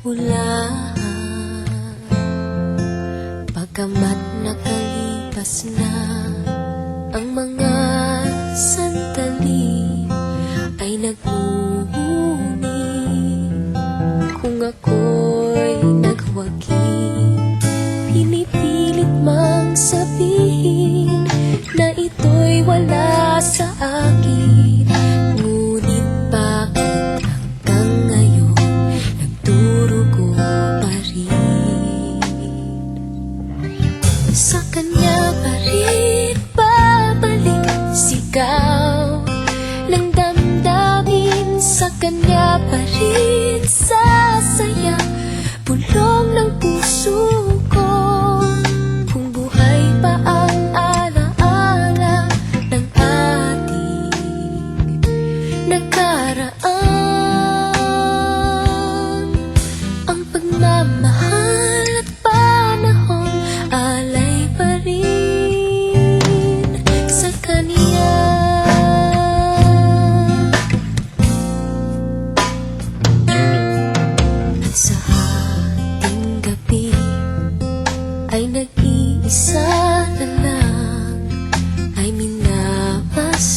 pula. Pagkamat nakalipas na ang mga sandali, ay nagmumuni kung ako'y nagwagi. Pinipilit mang sabihin na ito'y wala sa akin, ngunit bakit hanggang ngayon nagdurugo pa rin? Sa kanya pa rin babalik sigaw ng damdamin, sa kanya pa rin sasaya bulong ng puso ko. Kung buhay pa ang alaala ng ating nakaraan, ang pagmamahal at panahon alay pa rin sa kanya. Sa ating gabi ay nag-iisa na lang, ay minabastan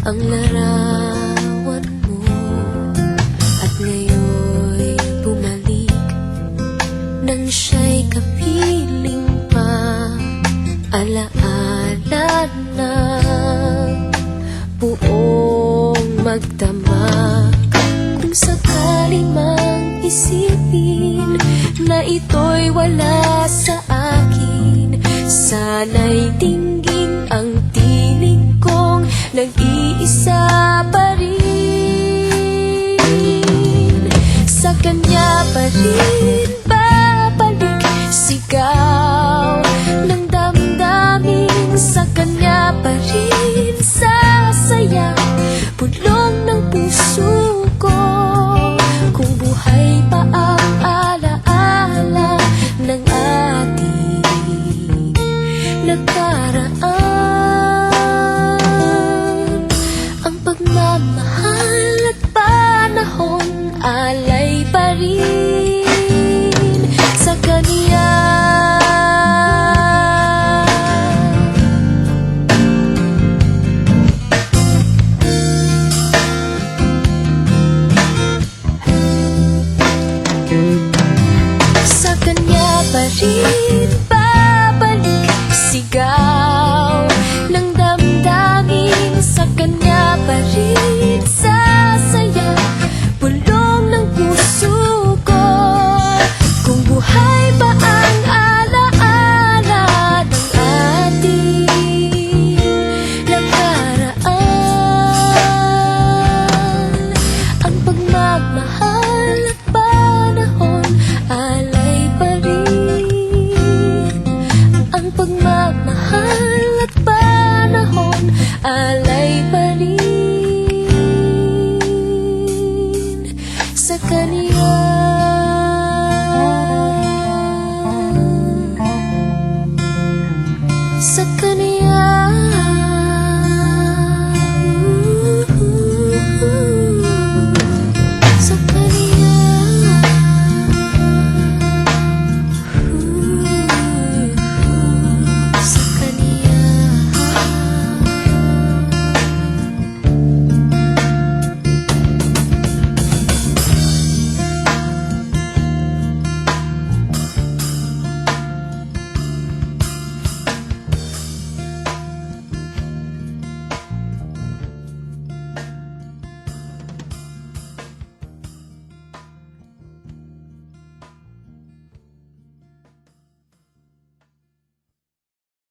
ang larawan mo, at ngayon'y bumalik nang siya'y kapiling pa. Alaala ng buong magdamag, kung sakali mang isipin na ito'y wala sa akin, sana'y dinggin ang tinig kong nag-iisa pa rin. Sa kanya pa rin babalik sigaw ng damdamin, sa kanya pa rin sasaya bulong ng puso ko. Kung buhay pa ang alaala ng ating nakaraan, ang pagmamahal at panahon alay pa rin sa kanya. Sa kanya pa rin babalik sigaw ng damdamin, sa kanya pa rin sasaya bulong ng puso ko. Kung buhay pa ang alaala ng ating nakaraan, ang pagmamahal at panahon alay pa rin, ang pagmamahal at panahon alay pa rin sa kanya.